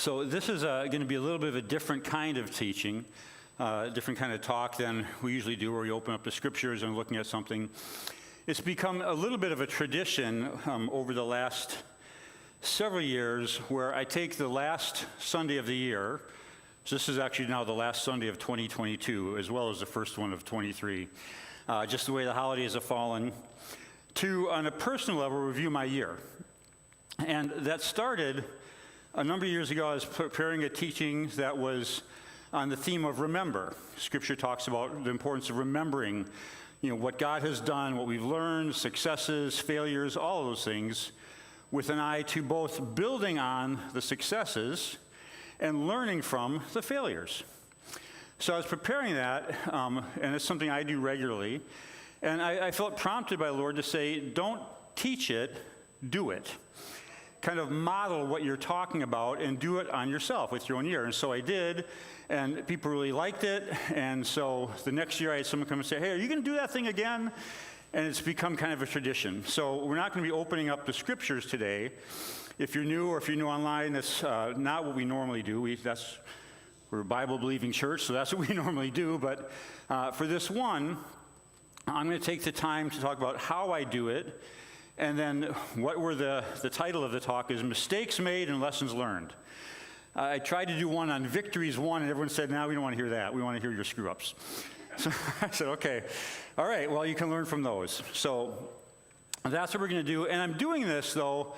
So this is going to be a little bit of a different kind of teaching, different kind of talk than we usually do, where we open up the scriptures and looking at something. It's become a little bit of a tradition over the last several years where I take the last Sunday of the year. So this is actually now the last Sunday of 2022, as well as the first one of 23. Just the way the holidays have fallen, to, on a personal level, review my year. And that started a number of years ago. I was preparing a teaching that was on the theme of remember. Scripture talks about the importance of remembering, what God has done, what we've learned, successes, failures, all of those things, with an eye to both building on the successes and learning from the failures. So I was preparing that, and it's something I do regularly, and I felt prompted by the Lord to say, don't teach it, do it. Kind of model what you're talking about and do it on yourself with your own year. And so I did, and people really liked it. And so the next year I had someone come and say, hey, are you going to do that thing again? And it's become kind of a tradition. So we're not going to be opening up the scriptures today. If you're new or if you're new online, that's not what we normally do. We're a Bible-believing church, so that's what we normally do. But for this one, I'm going to take the time to talk about how I do it. And then the title of the talk is Mistakes Made and Lessons Learned. I tried to do one on victories won, and everyone said, no, we don't want to hear that. We want to hear your screw-ups. So I said, okay, all right, well, you can learn from those. So that's what we're going to do. And I'm doing this, though,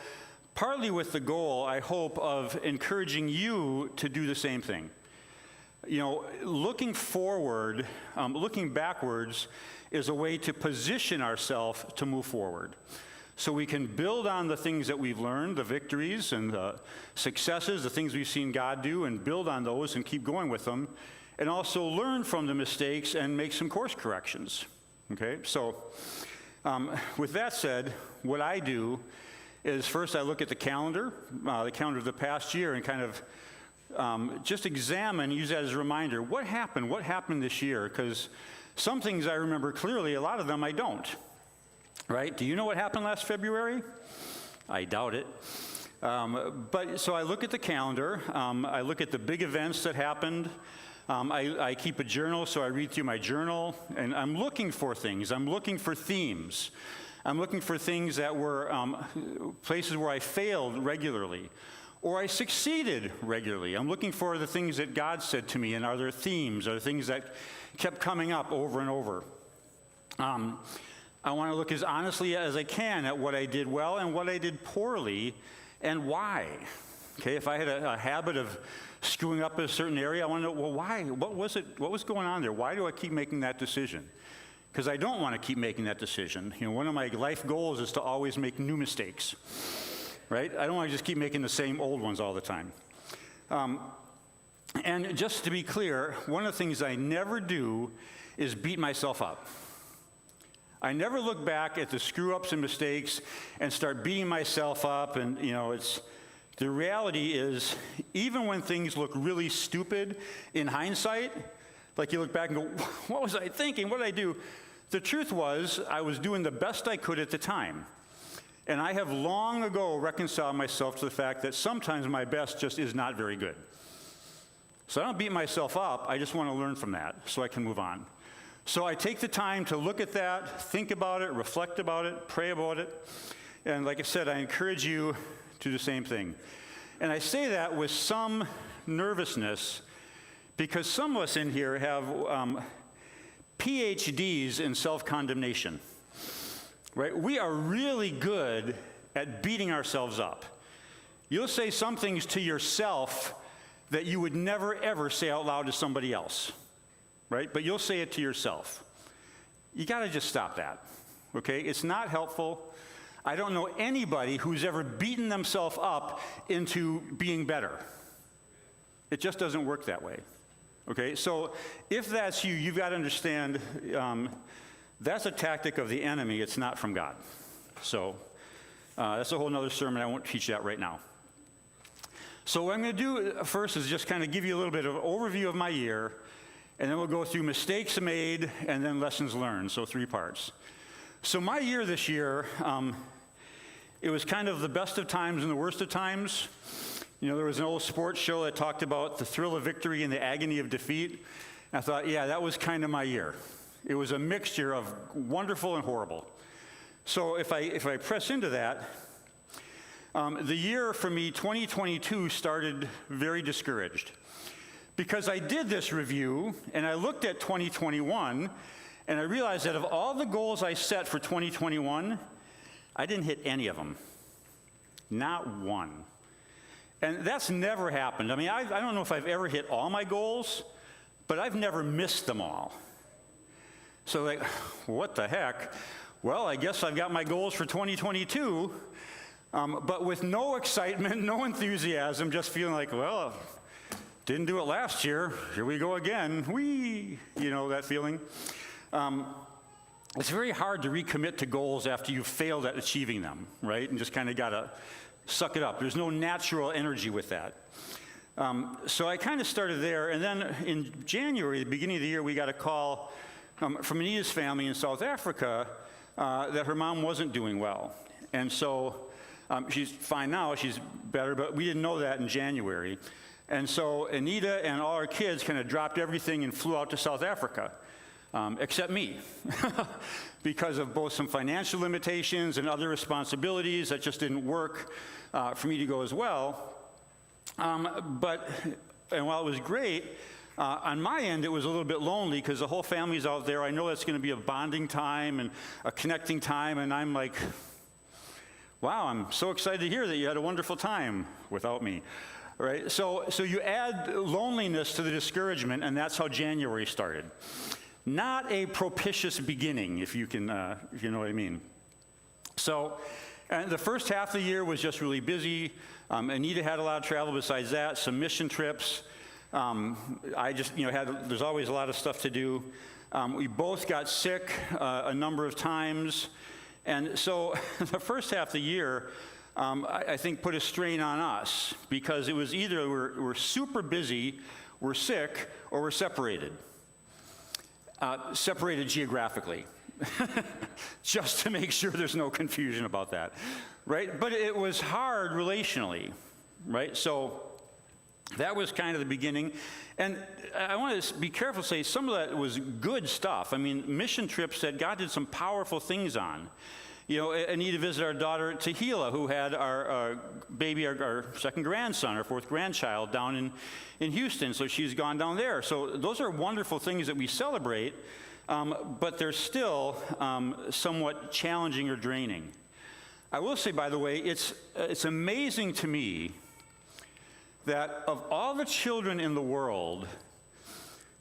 partly with the goal, I hope, of encouraging you to do the same thing. Looking forward, looking backwards is a way to position ourselves to move forward. So we can build on the things that we've learned, the victories and the successes, the things we've seen God do, and build on those and keep going with them, and also learn from the mistakes and make some course corrections. Okay, so with that said, what I do is first I look at the calendar of the past year, and kind of just examine, use that as a reminder, what happened this year? Because some things I remember clearly, a lot of them I don't. Right? Do you know what happened last February? I doubt it. But so I look at the calendar. I look at the big events that happened. I keep a journal, so I read through my journal, and I'm looking for things. I'm looking for themes. I'm looking for things that were places where I failed regularly, or I succeeded regularly. I'm looking for the things that God said to me, and are there themes? Are there things that kept coming up over and over? I want to look as honestly as I can at what I did well and what I did poorly and why. Okay, if I had a habit of screwing up in a certain area, I want to know, well, why? What was it? What was going on there? Why do I keep making that decision? Because I don't want to keep making that decision. One of my life goals is to always make new mistakes, right? I don't want to just keep making the same old ones all the time. And just to be clear, one of the things I never do is beat myself up. I never look back at the screw-ups and mistakes and start beating myself up. And, the reality is, even when things look really stupid in hindsight, like you look back and go, what was I thinking? What did I do? The truth was, I was doing the best I could at the time. And I have long ago reconciled myself to the fact that sometimes my best just is not very good. So I don't beat myself up. I just want to learn from that so I can move on. So I take the time to look at that, think about it, reflect about it, pray about it. And like I said, I encourage you to do the same thing. And I say that with some nervousness because some of us in here have PhDs in self-condemnation, right? We are really good at beating ourselves up. You'll say some things to yourself that you would never, ever say out loud to somebody else. Right? But you'll say it to yourself. You got to just stop that, okay? It's not helpful. I don't know anybody who's ever beaten themselves up into being better. It just doesn't work that way, okay? So if that's you, you've got to understand that's a tactic of the enemy. It's not from God. So that's a whole other sermon. I won't teach that right now. So what I'm going to do first is just kind of give you a little bit of an overview of my year, and then we'll go through mistakes made and then lessons learned, so 3 parts. So my year this year, it was kind of the best of times and the worst of times. You know, there was an old sports show that talked about the thrill of victory and the agony of defeat. And I thought, yeah, that was kind of my year. It was a mixture of wonderful and horrible. So if I press into that, the year for me, 2022, started very discouraged. Because I did this review, and I looked at 2021, and I realized that of all the goals I set for 2021, I didn't hit any of them. Not one. And that's never happened. I mean, I don't know if I've ever hit all my goals, but I've never missed them all. So like, what the heck? Well, I guess I've got my goals for 2022, but with no excitement, no enthusiasm, just feeling like, well, didn't do it last year. Here we go again. Whee! You know, that feeling. It's very hard to recommit to goals after you've failed at achieving them, right? And just kind of got to suck it up. There's no natural energy with that. So I kind of started there, and then in January, the beginning of the year, we got a call from Anita's family in South Africa that her mom wasn't doing well. And so she's fine now, she's better, but we didn't know that in January. And so Anita and all our kids kind of dropped everything and flew out to South Africa, except me, because of both some financial limitations and other responsibilities that just didn't work for me to go as well. And while it was great, on my end, it was a little bit lonely because the whole family's out there. I know that's going to be a bonding time and a connecting time, and I'm like, wow, I'm so excited to hear that you had a wonderful time without me, right? So you add loneliness to the discouragement, and that's how January started. Not a propitious beginning, if you know what I mean. So the first half of the year was just really busy. Anita had a lot of travel besides that, some mission trips. I just, there's always a lot of stuff to do. We both got sick a number of times. And so the first half of the year, I think put a strain on us because it was either we're super busy, we're sick, or we're separated. Separated geographically, just to make sure there's no confusion about that, right? But it was hard relationally, right? So that was kind of the beginning. And I want to be careful to say some of that was good stuff. I mean, mission trips that God did some powerful things on. You know, Anita visited our daughter Tahila, who had our baby, our second grandson, our fourth grandchild, down in Houston. So she's gone down there. So those are wonderful things that we celebrate, but they're still somewhat challenging or draining. I will say, by the way, it's amazing to me that of all the children in the world,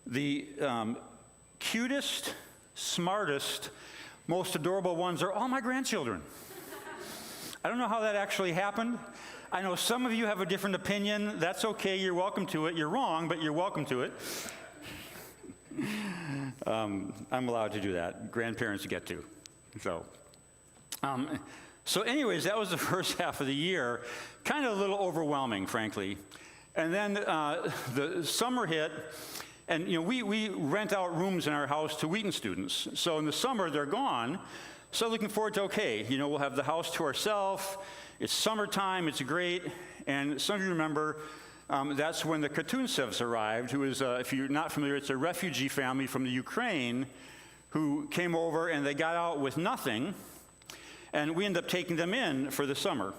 the cutest, smartest, most adorable ones are all my grandchildren. I don't know how that actually happened. I know some of you have a different opinion. That's okay. You're welcome to it. You're wrong, but you're welcome to it. I'm allowed to do that. Grandparents get to. So anyways, that was the first half of the year. Kind of a little overwhelming, frankly. And then the summer hit. And we rent out rooms in our house to Wheaton students. So in the summer, they're gone. So looking forward to, okay, we'll have the house to ourselves. It's summertime, it's great. And some of you remember, that's when the Katuntsevs arrived, who is, if you're not familiar, it's a refugee family from the Ukraine who came over and they got out with nothing. And we ended up taking them in for the summer.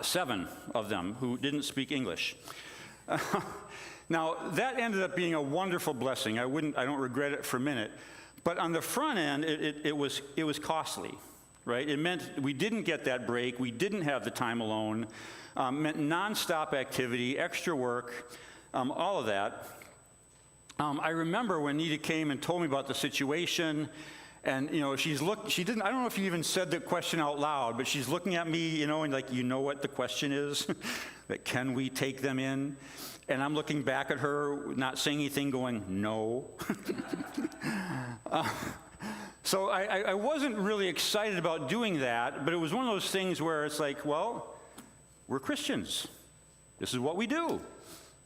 7 of them who didn't speak English. Now, that ended up being a wonderful blessing. I don't regret it for a minute. But on the front end, it was costly, right? It meant we didn't get that break. We didn't have the time alone. Meant nonstop activity, extra work, all of that. I remember when Nita came and told me about the situation, and she didn't. I don't know if you even said the question out loud, but she's looking at me, and like, what the question is, that can we take them in? And I'm looking back at her, not saying anything, going, no. So I wasn't really excited about doing that, but it was one of those things where it's like, well, we're Christians. This is what we do.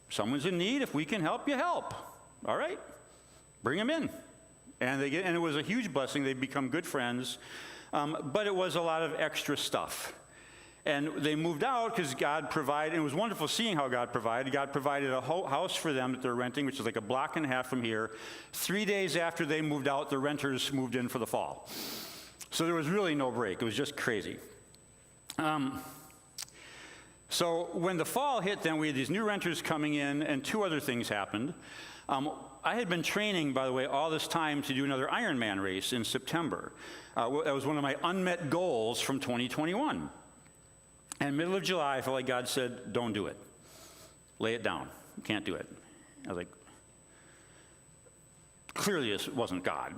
Someone's in need. If we can help, you help. All right, bring them in. And it was a huge blessing. They've become good friends. But it was a lot of extra stuff. And they moved out because God provided, and it was wonderful seeing how God provided. God provided a whole house for them that they're renting, which is like a block and a half from here. 3 days after they moved out, the renters moved in for the fall. So there was really no break. It was just crazy. So when the fall hit, then we had these new renters coming in, and two other things happened. I had been training, by the way, all this time to do another Ironman race in September. That was one of my unmet goals from 2021. And middle of July, I felt like God said, don't do it. Lay it down. You can't do it. I was like, clearly this wasn't God.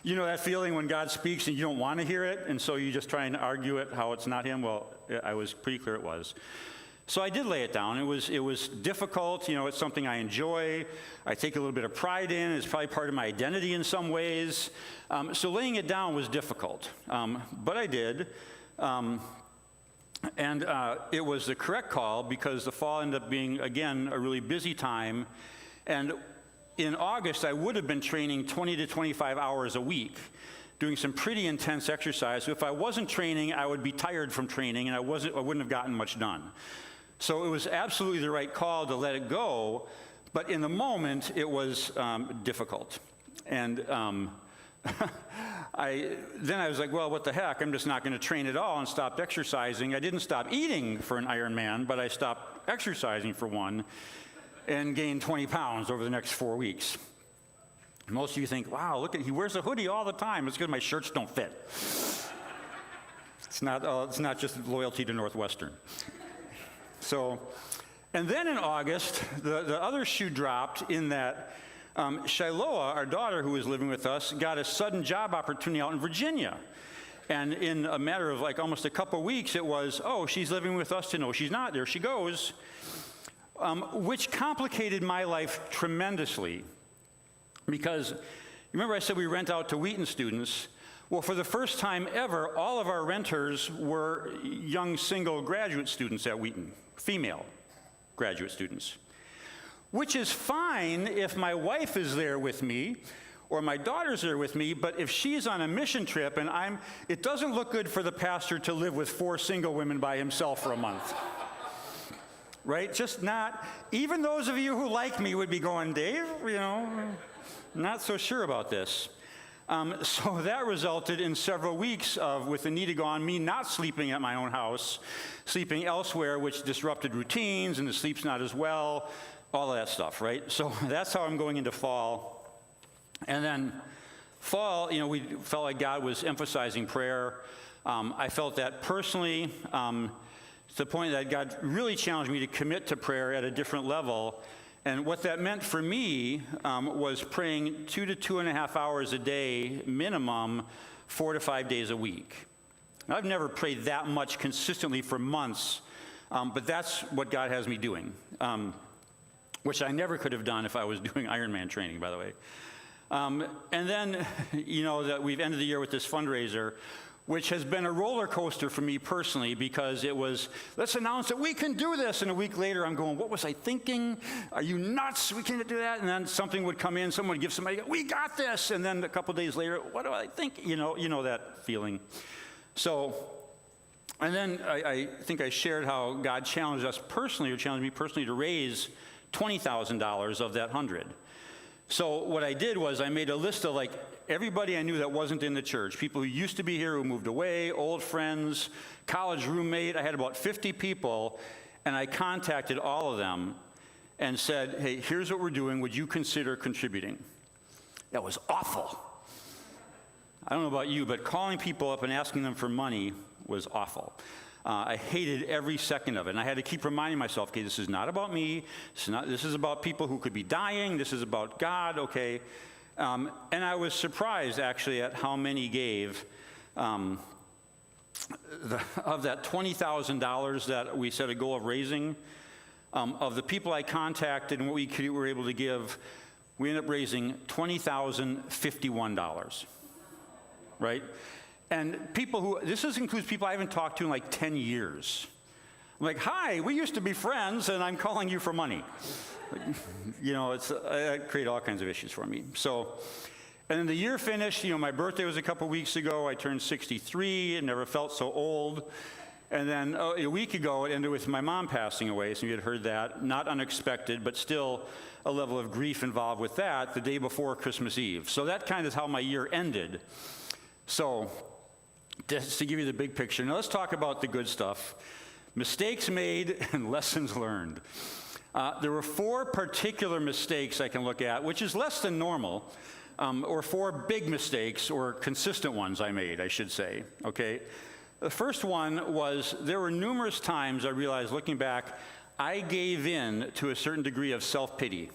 You know that feeling when God speaks and you don't want to hear it, and so you just try and argue it how it's not him? Well, I was pretty clear it was. So I did lay it down. It was difficult. You know, it's something I enjoy. I take a little bit of pride in. It's probably part of my identity in some ways. So laying it down was difficult. But I did. And it was the correct call because the fall ended up being, again, a really busy time. And in August, I would have been training 20 to 25 hours a week, doing some pretty intense exercise. So if I wasn't training, I would be tired from training, and I wouldn't have gotten much done. So it was absolutely the right call to let it go, but in the moment, it was difficult. And then I was like, well, what the heck? I'm just not going to train at all, and stopped exercising. I didn't stop eating for an Ironman, but I stopped exercising for one and gained 20 pounds over the next 4 weeks. Most of you think, wow, look at, he wears a hoodie all the time. It's because my shirts don't fit. It's not just loyalty to Northwestern. So, and then in August, the other shoe dropped in that Shiloah, our daughter who was living with us, got a sudden job opportunity out in Virginia. And in a matter of like almost a couple weeks, it was, oh, she's living with us, to no, she's not, there she goes, which complicated my life tremendously. Because, remember I said we rent out to Wheaton students? Well, for the first time ever, all of our renters were young single graduate students at Wheaton, female graduate students. Which is fine if my wife is there with me or my daughter's there with me, but if she's on a mission trip and it doesn't look good for the pastor to live with 4 single women by himself for a month. Right? Just not, even those of you who like me would be going, Dave, you know, not so sure about this. So that resulted in several weeks of, with Anita gone, me not sleeping at my own house, sleeping elsewhere, which disrupted routines, and the sleep's not as well, all of that stuff, right? So that's how I'm going into fall. And then fall, you know, we felt like God was emphasizing prayer. I felt that personally, to the point that God really challenged me to commit to prayer at a different level. And what that meant for me was praying 2 to 2.5 hours a day minimum, 4 to 5 days a week. Now, I've never prayed that much consistently for months, but that's what God has me doing, which I never could have done if I was doing Ironman training, by the way. And then, you know, that we've ended the year with this fundraiser, which has been a roller coaster for me personally, because it was, let's announce that we can do this. And a week later, I'm going, what was I thinking? Are you nuts? We can't do that. And then something would come in, someone would give somebody, we got this. And then a couple days later, what do I think? You know that feeling. So, and then I think I shared how God challenged us personally, or challenged me personally, to raise $20,000 of that 100. So what I did was I made a list of like everybody I knew that wasn't in the church, people who used to be here, who moved away, old friends, college roommate. I had about 50 people, and I contacted all of them and said, hey, here's what we're doing. Would you consider contributing? That was awful. I don't know about you, but calling people up and asking them for money was awful. I hated every second of it, and I had to keep reminding myself, okay, this is not about me. This is about people who could be dying. This is about God, okay? And I was surprised, actually, at how many gave. Of that $20,000 that we set a goal of raising, of the people I contacted and what we were able to give, we ended up raising $20,051, right? And people who, includes people I haven't talked to in like 10 years. I'm like, hi, we used to be friends, and I'm calling you for money. You know, it created all kinds of issues for me. So, And then the year finished, my birthday was a couple weeks ago. I turned 63 and never felt so old. And then a week ago, it ended with my mom passing away. So you had heard that, not unexpected, but still a level of grief involved with that the day before Christmas Eve. So that kind of is how my year ended. So just to give you the big picture, now let's talk about the good stuff. Mistakes made and lessons learned. There were 4 particular mistakes I can look at, which is less than normal. Or 4 big mistakes, or consistent ones I made, I should say, okay? The first one was there were numerous times I realized, looking back, I gave in to a certain degree of self-pity.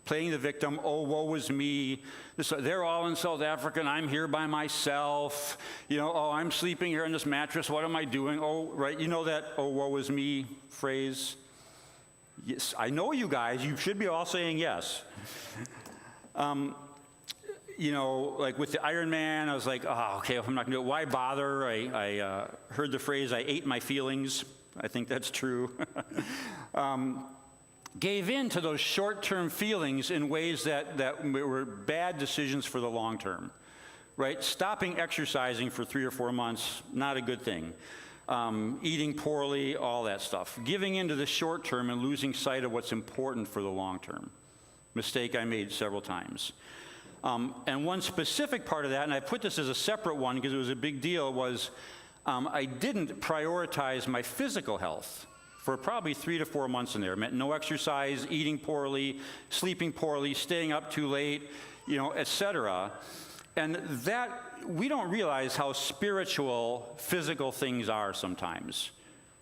Playing the victim, oh, woe is me. They're all in South Africa, and I'm here by myself. Oh, I'm sleeping here on this mattress. What am I doing? Oh, right, you know that, oh, woe is me phrase? Yes, I know you guys. You should be all saying yes. Like with the Iron Man, I was like, oh, okay, if I'm not going to do it, why bother? I heard the phrase, I ate my feelings. I think that's true. Gave in to those short-term feelings in ways that were bad decisions for the long term, right? Stopping exercising for 3 or 4 months, not a good thing. Eating poorly, all that stuff. Giving into the short term and losing sight of what's important for the long term. Mistake I made several times. And one specific part of that, and I put this as a separate one because it was a big deal, was I didn't prioritize my physical health for probably 3 to 4 months in there. It meant no exercise, eating poorly, sleeping poorly, staying up too late, et cetera. And that, we don't realize how spiritual physical things are sometimes,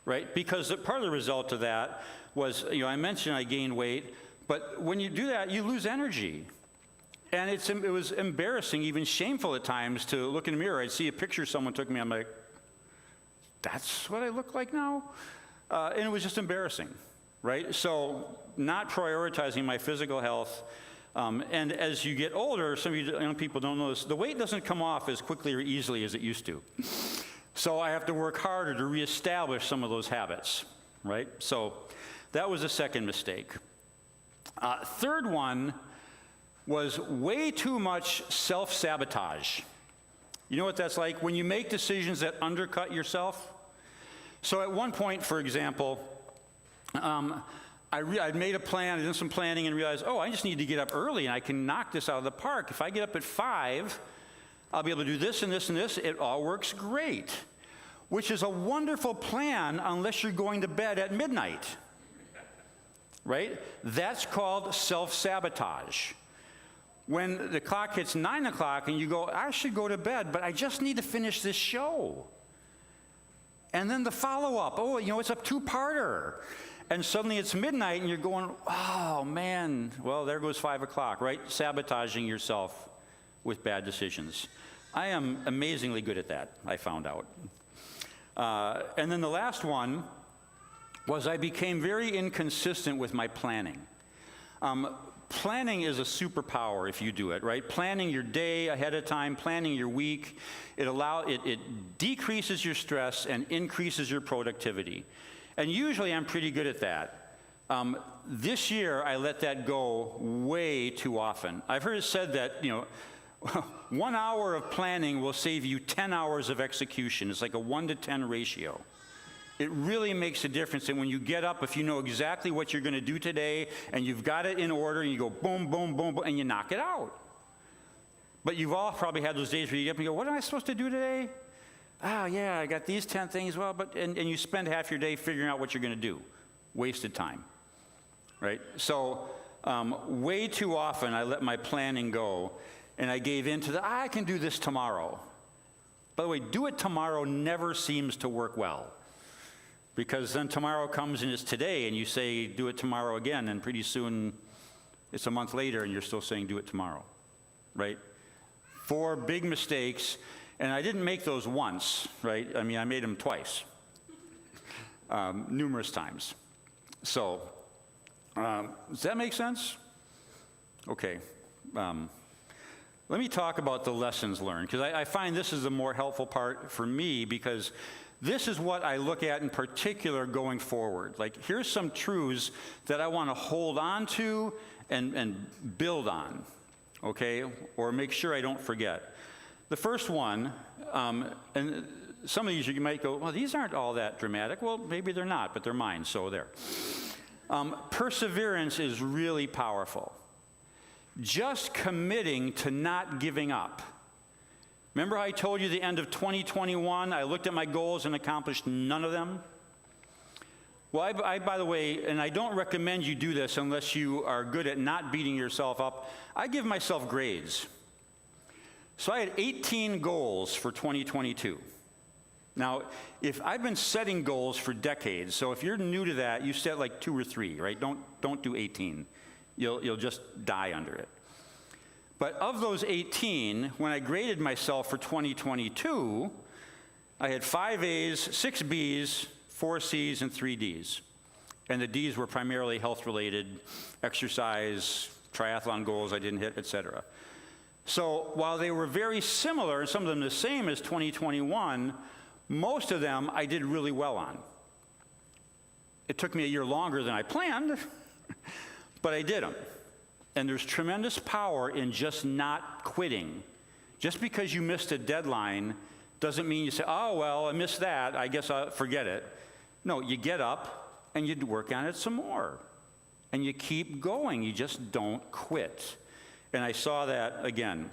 right? Because part of the result of that was, I mentioned I gained weight, but when you do that, you lose energy. And it was embarrassing, even shameful at times, to look in the mirror. I'd see a picture someone took me, I'm like, that's what I look like now? And it was just embarrassing, right? So not prioritizing my physical health. And as you get older, some of you young people don't know this, the weight doesn't come off as quickly or easily as it used to. So I have to work harder to reestablish some of those habits, right? So that was the second mistake. Third one was way too much self-sabotage. You know what that's like? When you make decisions that undercut yourself. So at one point, for example, I'd made a plan, I did some planning and realized, oh, I just need to get up early and I can knock this out of the park. If I get up at 5, I'll be able to do this and this and this. It all works great, which is a wonderful plan unless you're going to bed at midnight, right? That's called self-sabotage. When the clock hits 9 o'clock and you go, I should go to bed, but I just need to finish this show. And then the follow-up, oh, it's a 2-parter. And suddenly it's midnight and you're going, oh, man, well, there goes 5 o'clock, right? Sabotaging yourself with bad decisions. I am amazingly good at that, I found out. And then the last one was I became very inconsistent with my planning. Planning is a superpower if you do it, right? Planning your day ahead of time, planning your week, it decreases your stress and increases your productivity. And usually I'm pretty good at that. This year I let that go way too often. I've heard it said that, 1 hour of planning will save you 10 hours of execution. It's like a 1-to-10 ratio. It really makes a difference. And when you get up, if you know exactly what you're going to do today and you've got it in order and you go boom, boom, boom, boom, and you knock it out. But you've all probably had those days where you get up and you go, what am I supposed to do today? Yeah, I got these 10 things. Well, and you spend half your day figuring out what you're going to do. Wasted time, right? So way too often I let my planning go and I gave in to I can do this tomorrow. By the way, do it tomorrow never seems to work well. Because then tomorrow comes and it's today, and you say, do it tomorrow again, and pretty soon it's a month later, and you're still saying, do it tomorrow, right? 4 big mistakes, and I didn't make those once, right? I mean, I made them twice, numerous times. So, does that make sense? Okay. Let me talk about the lessons learned, because I find this is the more helpful part for me, because this is what I look at in particular going forward. Like, here's some truths that I want to hold on to and build on. okay? Or make sure I don't forget. The first one, and some of these you might go, well, these aren't all that dramatic. Well, maybe they're not, but they're mine, so there. Perseverance is really powerful. Just committing to not giving up. Remember how I told you the end of 2021, I looked at my goals and accomplished none of them? Well, I, by the way, and I don't recommend you do this unless you are good at not beating yourself up, I give myself grades. So I had 18 goals for 2022. Now, if I've been setting goals for decades, so if you're new to that, you set like 2 or 3, right? Don't do 18. You'll just die under it. But of those 18, when I graded myself for 2022, I had 5 A's, 6 B's, 4 C's, and 3 D's. And the D's were primarily health-related, exercise, triathlon goals I didn't hit, etc. So while they were very similar, and some of them the same as 2021, most of them I did really well on. It took me a year longer than I planned, but I did them. And there's tremendous power in just not quitting. Just because you missed a deadline doesn't mean you say, oh, well, I missed that, I guess I'll forget it. No, you get up and you work on it some more. And you keep going, you just don't quit. And I saw that again.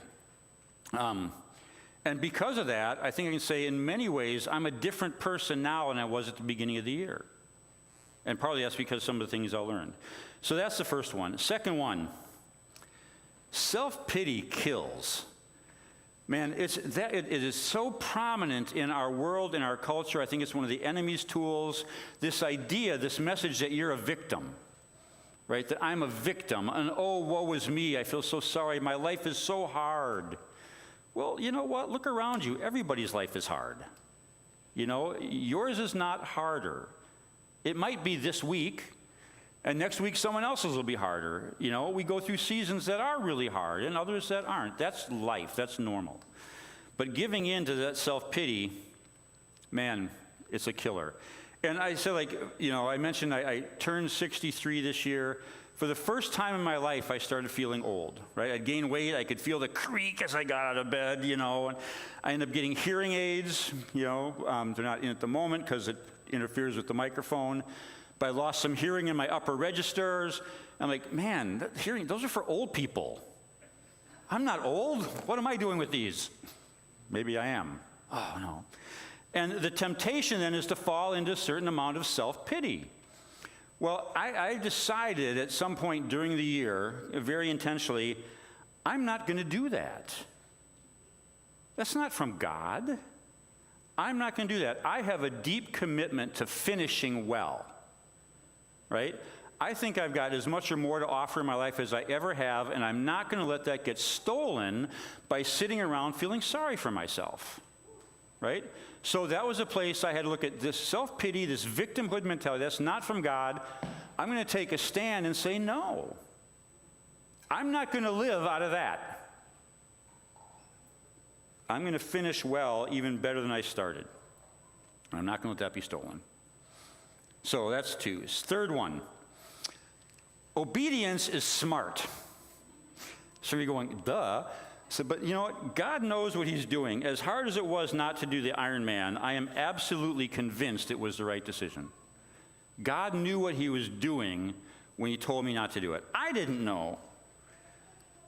And because of that, I think I can say in many ways, I'm a different person now than I was at the beginning of the year. And partly that's because some of the things I learned. So that's the first one. Second one, self-pity kills. Man, it is so prominent in our world, in our culture. I think it's one of the enemy's tools. This idea, this message that you're a victim, right? That I'm a victim, and oh, woe is me. I feel so sorry. My life is so hard. Well, you know what? Look around you. Everybody's life is hard. You know, yours is not harder. It might be this week, and next week someone else's will be harder. You know, we go through seasons that are really hard and others that aren't. That's life. That's normal. But giving in to that self-pity, man, it's a killer. And I said, like, you know, I mentioned I turned 63 this year. For the first time in my life, I started feeling old, right? I'd gained weight. I could feel the creak as I got out of bed, you know. And I ended up getting hearing aids, you know. They're not in at the moment because it interferes with the microphone. But I lost some hearing in my upper registers. I'm like, man, that hearing, those are for old people. I'm not old. What am I doing with these? Maybe I am. Oh, no. And the temptation then is to fall into a certain amount of self-pity. Well, I decided at some point during the year, very intentionally, I'm not going to do that. That's not from God. I'm not going to do that. I have a deep commitment to finishing well, right? I think I've got as much or more to offer in my life as I ever have, and I'm not going to let that get stolen by sitting around feeling sorry for myself, right? So that was a place I had to look at this self-pity, this victimhood mentality. That's not from God. I'm going to take a stand and say, no. I'm not going to live out of that. I'm going to finish well, even better than I started. I'm not going to let that be stolen. So that's 2. Third one, obedience is smart. So you're going, duh. So, but you know what? God knows what he's doing. As hard as it was not to do the Iron Man, I am absolutely convinced it was the right decision. God knew what he was doing when he told me not to do it. I didn't know.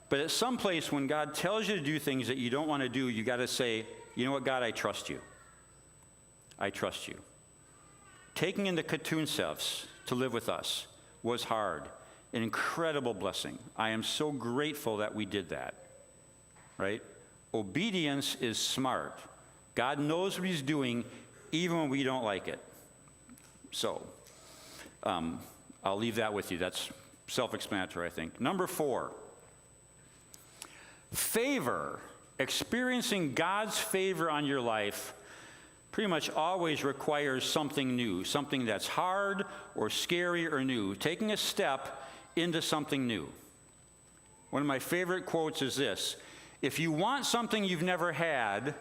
But at some place when God tells you to do things that you don't want to do, you got to say, you know what, God, I trust you. I trust you. Taking in the Katunsevs to live with us was hard, an incredible blessing. I am so grateful that we did that. Right? Obedience is smart. God knows what he's doing even when we don't like it. So, I'll leave that with you. That's self-explanatory, I think. Number 4, favor. Experiencing God's favor on your life pretty much always requires something new, something that's hard or scary or new, taking a step into something new. One of my favorite quotes is this: if you want something you've never had,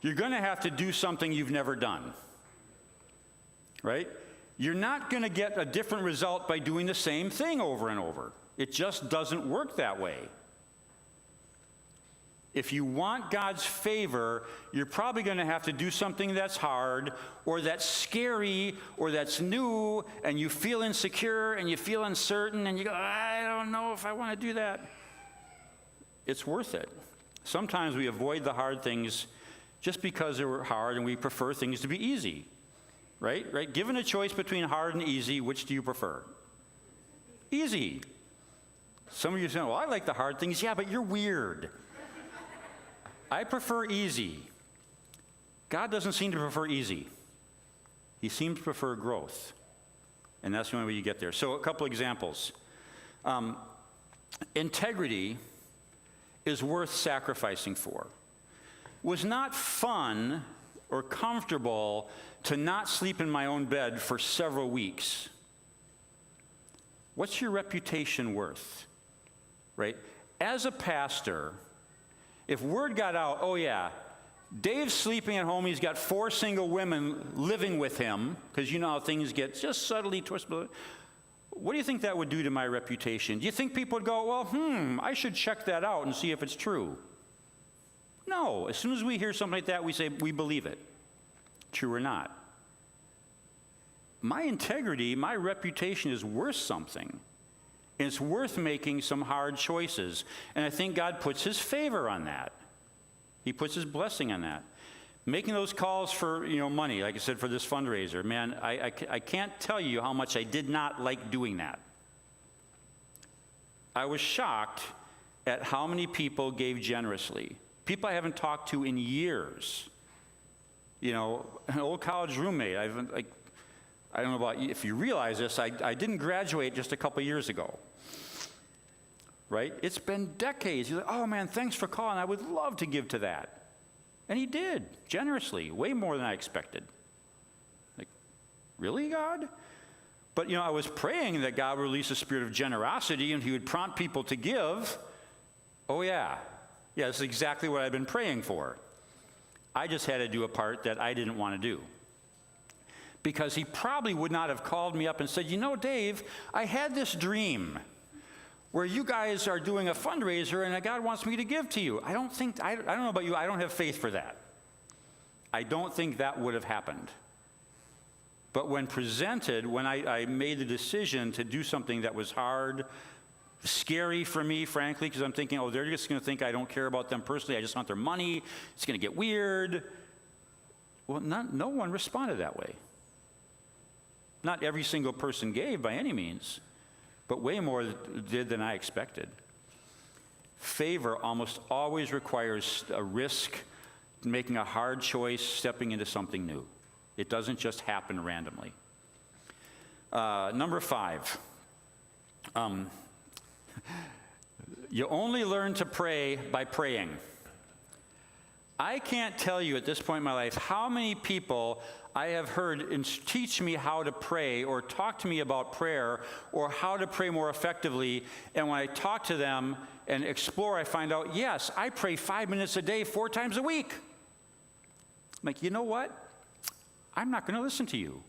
you're going to have to do something you've never done, right? You're not going to get a different result by doing the same thing over and over. It just doesn't work that way. If you want God's favor, you're probably going to have to do something that's hard or that's scary or that's new, and you feel insecure and you feel uncertain and you go, I don't know if I want to do that. It's worth it. Sometimes we avoid the hard things just because they're hard and we prefer things to be easy, right? Given a choice between hard and easy, which do you prefer? Easy. Some of you say, well, I like the hard things. Yeah, but you're weird. I prefer easy. God doesn't seem to prefer easy. He seems to prefer growth. And that's the only way you get there. So a couple examples. Integrity is worth sacrificing for. It was not fun or comfortable to not sleep in my own bed for several weeks. What's your reputation worth? Right? As a pastor, if word got out, oh yeah, Dave's sleeping at home, he's got 4 single women living with him, because you know how things get just subtly twisted. What do you think that would do to my reputation? Do you think people would go, well, I should check that out and see if it's true? No, as soon as we hear something like that, we say, we believe it, true or not. My integrity, my reputation is worth something. And it's worth making some hard choices. And I think God puts his favor on that. He puts his blessing on that. Making those calls for money, like I said, for this fundraiser, man, I can't tell you how much I did not like doing that. I was shocked at how many people gave generously. People I haven't talked to in years. An old college roommate. I don't know about you, if you realize this, I didn't graduate just a couple years ago. Right? It's been decades. He's like, oh man, thanks for calling. I would love to give to that. And he did, generously, way more than I expected. Like, really, God? But, I was praying that God would release a spirit of generosity and he would prompt people to give. Oh, yeah. Yeah, this is exactly what I've been praying for. I just had to do a part that I didn't want to do. Because he probably would not have called me up and said, Dave, I had this dream where you guys are doing a fundraiser and God wants me to give to you. I don't know about you, I don't have faith for that. I don't think that would have happened. But when presented, when I made the decision to do something that was hard, scary for me, frankly, because I'm thinking, they're just going to think I don't care about them personally, I just want their money, it's going to get weird. Well, no one responded that way. Not every single person gave by any means, but way more did than I expected. Favor almost always requires a risk, making a hard choice, stepping into something new. It doesn't just happen randomly. Number 5. You only learn to pray by praying. I can't tell you at this point in my life how many people I have heard teach me how to pray or talk to me about prayer or how to pray more effectively. And when I talk to them and explore, I find out, yes, I pray 5 minutes a day, 4 times a week. I'm like, you know what? I'm not going to listen to you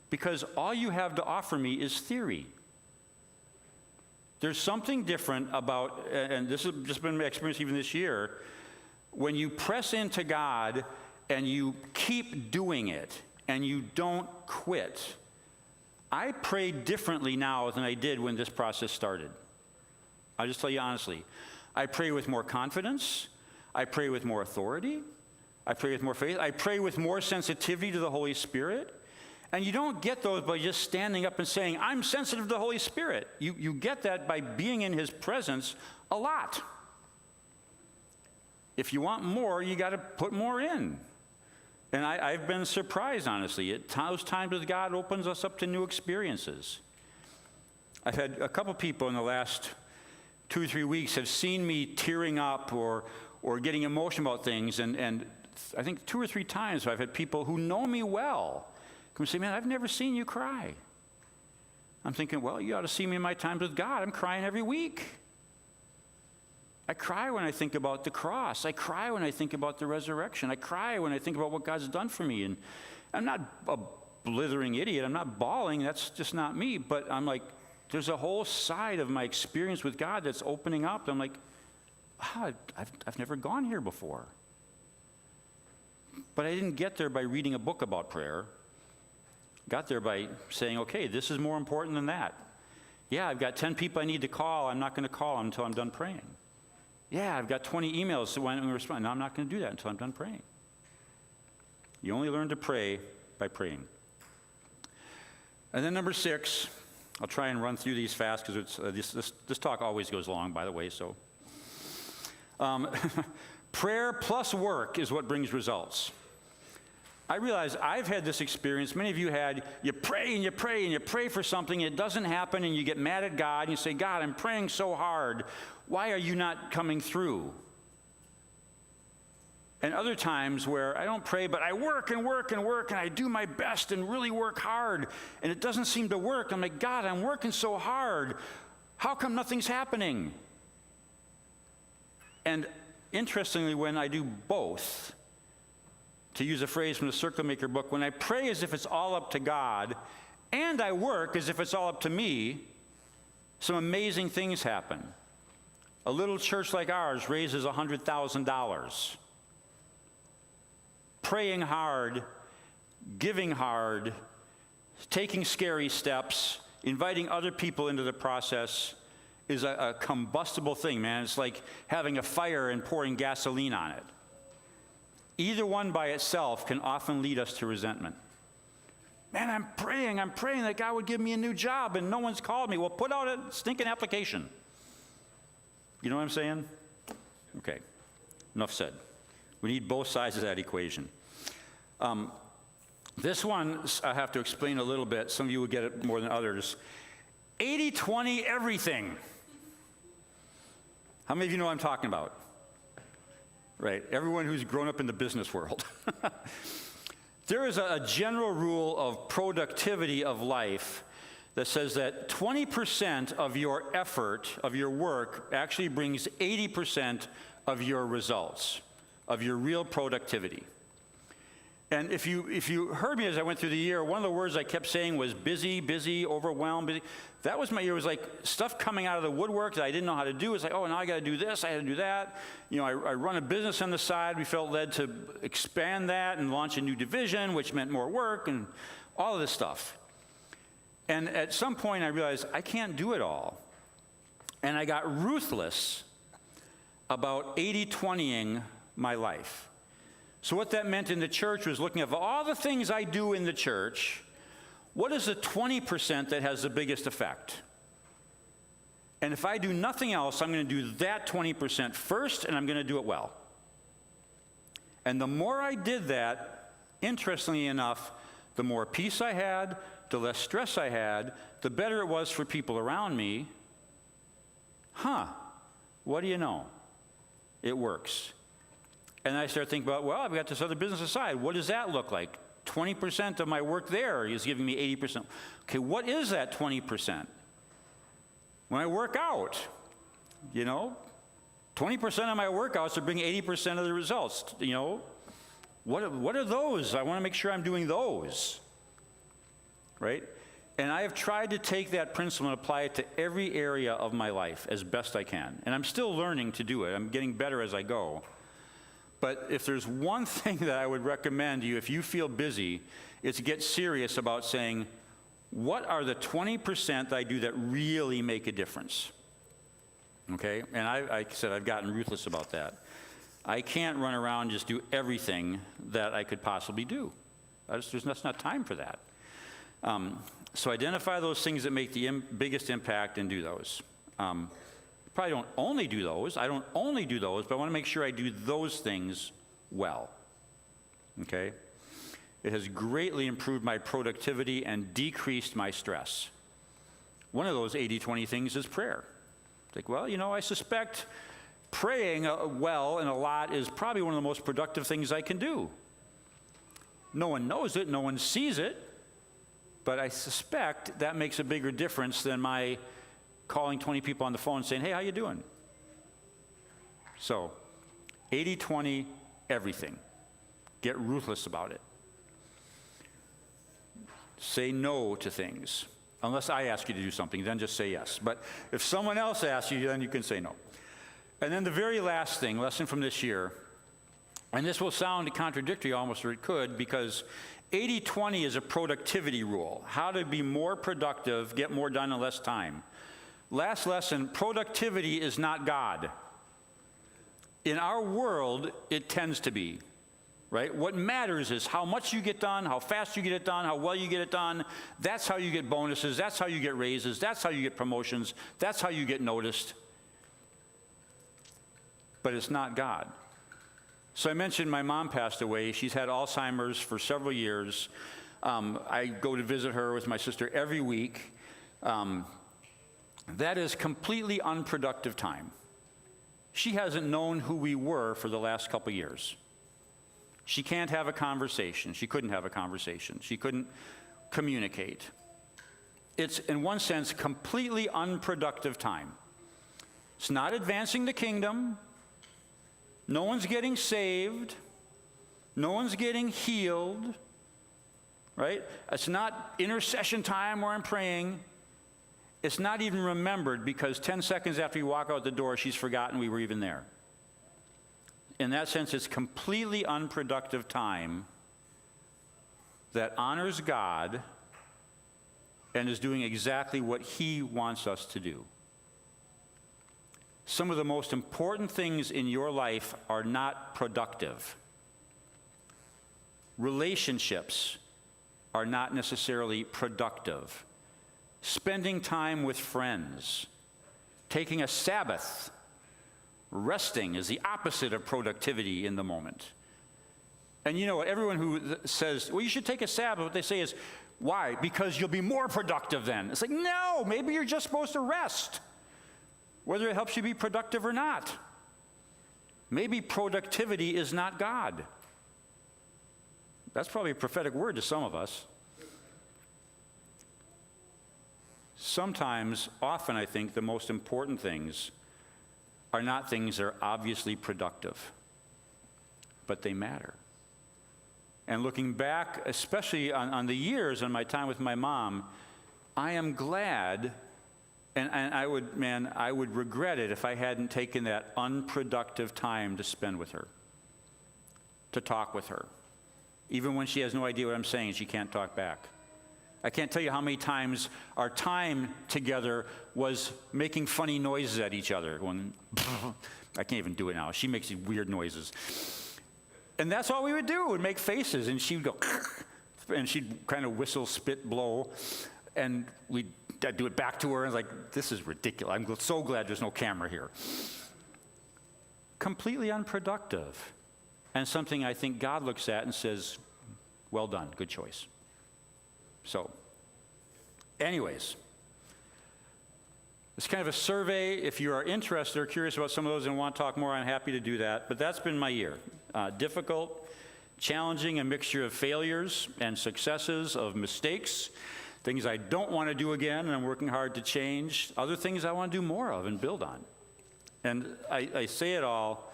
because all you have to offer me is theory. There's something different about, and this has just been my experience even this year, when you press into God and you keep doing it and you don't quit. I pray differently now than I did when this process started. I'll just tell you honestly. I pray with more confidence. I pray with more authority. I pray with more faith. I pray with more sensitivity to the Holy Spirit. And you don't get those by just standing up and saying, I'm sensitive to the Holy Spirit. You get that by being in his presence a lot. If you want more, you got to put more in. And I've been surprised, honestly. At those times with God opens us up to new experiences. I've had a couple people in the last 2 or 3 weeks have seen me tearing up or getting emotional about things. And I think 2 or 3 times I've had people who know me well come and say, man, I've never seen you cry. I'm thinking, well, you ought to see me in my times with God. I'm crying every week. I cry when I think about the cross. I cry when I think about the resurrection. I cry when I think about what God's done for me. And I'm not a blithering idiot. I'm not bawling. That's just not me. But I'm like, there's a whole side of my experience with God that's opening up. I'm like, I've never gone here before. But I didn't get there by reading a book about prayer. Got there by saying, okay, this is more important than that. Yeah, I've got 10 people I need to call. I'm not going to call them until I'm done praying. Yeah, I've got 20 emails, so when I respond, no, I'm not going to do that until I'm done praying. You only learn to pray by praying. And then number 6, I'll try and run through these fast because this talk always goes long, by the way. So, prayer plus work is what brings results. I realize I've had this experience. Many of you had. You pray and you pray and you pray for something. It doesn't happen, and you get mad at God and you say, "God, I'm praying so hard. Why are you not coming through?" And other times where I don't pray, but I work and work and work, and I do my best and really work hard, and it doesn't seem to work. I'm like, God, I'm working so hard. How come nothing's happening? And interestingly, when I do both, to use a phrase from the Circle Maker book, when I pray as if it's all up to God, and I work as if it's all up to me, some amazing things happen. A little church like ours raises $100,000. Praying hard, giving hard, taking scary steps, inviting other people into the process is a combustible thing, man. It's like having a fire and pouring gasoline on it. Either one by itself can often lead us to resentment. Man, I'm praying that God would give me a new job, and no one's called me. Well, put out a stinking application. You know what I'm saying? Okay, enough said. We need both sides of that equation. This one I have to explain a little bit. Some of you will get it more than others. 80-20 everything. How many of you know what I'm talking about? Right, everyone who's grown up in the business world. There is a general rule of productivity of life that says that 20% of your effort, of your work, actually brings 80% of your results, of your real productivity. And if you heard me as I went through the year, one of the words I kept saying was busy, overwhelmed, busy. That was my year. It was like stuff coming out of the woodwork that I didn't know how to do. It's like, oh, now I got to do this, I had to do that. You know, I run a business on the side. We felt led to expand that and launch a new division, which meant more work and all of this stuff. And at some point I realized I can't do it all. And I got ruthless about 80-20ing my life. So what that meant in the church was looking at all the things I do in the church, what is the 20% that has the biggest effect? And if I do nothing else, I'm going to do that 20% first, and I'm going to do it well. And the more I did that, interestingly enough, the more peace I had, the less stress I had, the better it was for people around me. What do you know? It works. And I start thinking about, well, I've got this other business aside. What does that look like? 20% of my work there is giving me 80%. Okay, what is that 20%? When I work out, 20% of my workouts are bringing 80% of the results. What are those? I want to make sure I'm doing those, right? And I have tried to take that principle and apply it to every area of my life as best I can. And I'm still learning to do it. I'm getting better as I go. But if there's one thing that I would recommend you, if you feel busy, it's to get serious about saying, what are the 20% that I do that really make a difference? Okay? And I said I've gotten ruthless about that. I can't run around and just do everything that I could possibly do. That's not time for that. So identify those things that make the biggest impact and do those. Probably don't only do those. I don't only do those, but I want to make sure I do those things well. Okay? It has greatly improved my productivity and decreased my stress. One of those 80-20 things is prayer. It's like, well, I suspect praying well and a lot is probably one of the most productive things I can do. No one knows it, no one sees it, but I suspect that makes a bigger difference than my calling 20 people on the phone and saying, hey, how you doing? So, 80-20 everything. Get ruthless about it. Say no to things. Unless I ask you to do something, then just say yes. But if someone else asks you, then you can say no. And then the very last thing, lesson from this year, and this will sound contradictory almost, or it could, because 80-20 is a productivity rule. How to be more productive, get more done in less time. Last lesson, productivity is not God. In our world, it tends to be, right? What matters is how much you get done, how fast you get it done, how well you get it done. That's how you get bonuses. That's how you get raises. That's how you get promotions. That's how you get noticed. But it's not God. So I mentioned my mom passed away. She's had Alzheimer's for several years. I go to visit her with my sister every week. That is completely unproductive time. She hasn't known who we were for the last couple years. She can't have a conversation. She couldn't have a conversation. She couldn't communicate. It's, in one sense, completely unproductive time. It's not advancing the kingdom. No one's getting saved. No one's getting healed, right? It's not intercession time where I'm praying. It's not even remembered because 10 seconds after you walk out the door, she's forgotten we were even there. In that sense, it's completely unproductive time that honors God and is doing exactly what He wants us to do. Some of the most important things in your life are not productive. Relationships are not necessarily productive. Spending time with friends, taking a Sabbath, resting is the opposite of productivity in the moment. And you know what? Everyone who says, well, you should take a Sabbath, what they say is, why? Because you'll be more productive then. It's like, no, maybe you're just supposed to rest, whether it helps you be productive or not. Maybe productivity is not God. That's probably a prophetic word to some of us. Sometimes, often I think, the most important things are not things that are obviously productive, but they matter. And looking back, especially on the years and my time with my mom, I am glad, and I would regret it if I hadn't taken that unproductive time to spend with her, to talk with her. Even when she has no idea what I'm saying, she can't talk back. I can't tell you how many times our time together was making funny noises at each other. When I can't even do it now. She makes these weird noises. And that's all we would do, would make faces. And she would go, and she'd kind of whistle, spit, blow. And I'd do it back to her. And I was like, this is ridiculous. I'm so glad there's no camera here. Completely unproductive. And something I think God looks at and says, well done, good choice. So, anyways, it's kind of a survey. If you are interested or curious about some of those and want to talk more, I'm happy to do that. But that's been my year. Difficult, challenging, a mixture of failures and successes, of mistakes, things I don't want to do again and I'm working hard to change, other things I want to do more of and build on. And I say it all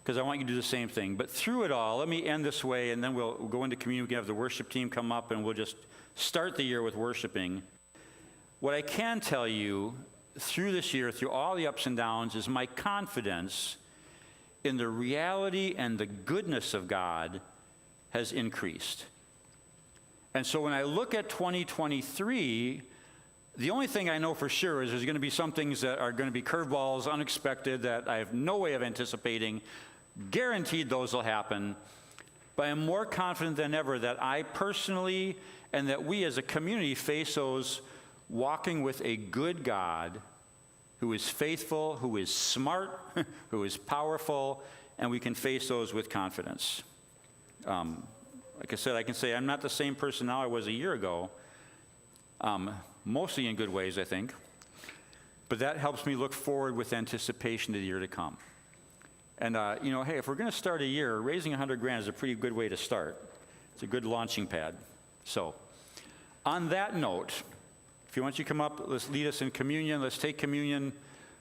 because I want you to do the same thing. But through it all, let me end this way, and then we'll go into communion. We can have the worship team come up, and we'll just start the year with worshiping. What I can tell you through this year, through all the ups and downs, is my confidence in the reality and the goodness of God has increased. And so when I look at 2023, the only thing I know for sure is there's going to be some things that are going to be curveballs, unexpected, that I have no way of anticipating. Guaranteed those will happen. But I'm more confident than ever that I personally and that we as a community face those walking with a good God who is faithful, who is smart, who is powerful, and we can face those with confidence. Like I said, I can say I'm not the same person now I was a year ago, mostly in good ways, I think. But that helps me look forward with anticipation to the year to come. And, hey, if we're going to start a year, raising $100,000 is a pretty good way to start. It's a good launching pad. So, on that note, if you want you to come up, let's lead us in communion. Let's take communion.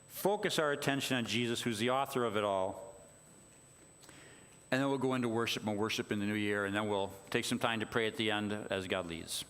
Focus our attention on Jesus, who's the author of it all. And then we'll go into worship and worship in the new year, and then we'll take some time to pray at the end as God leads.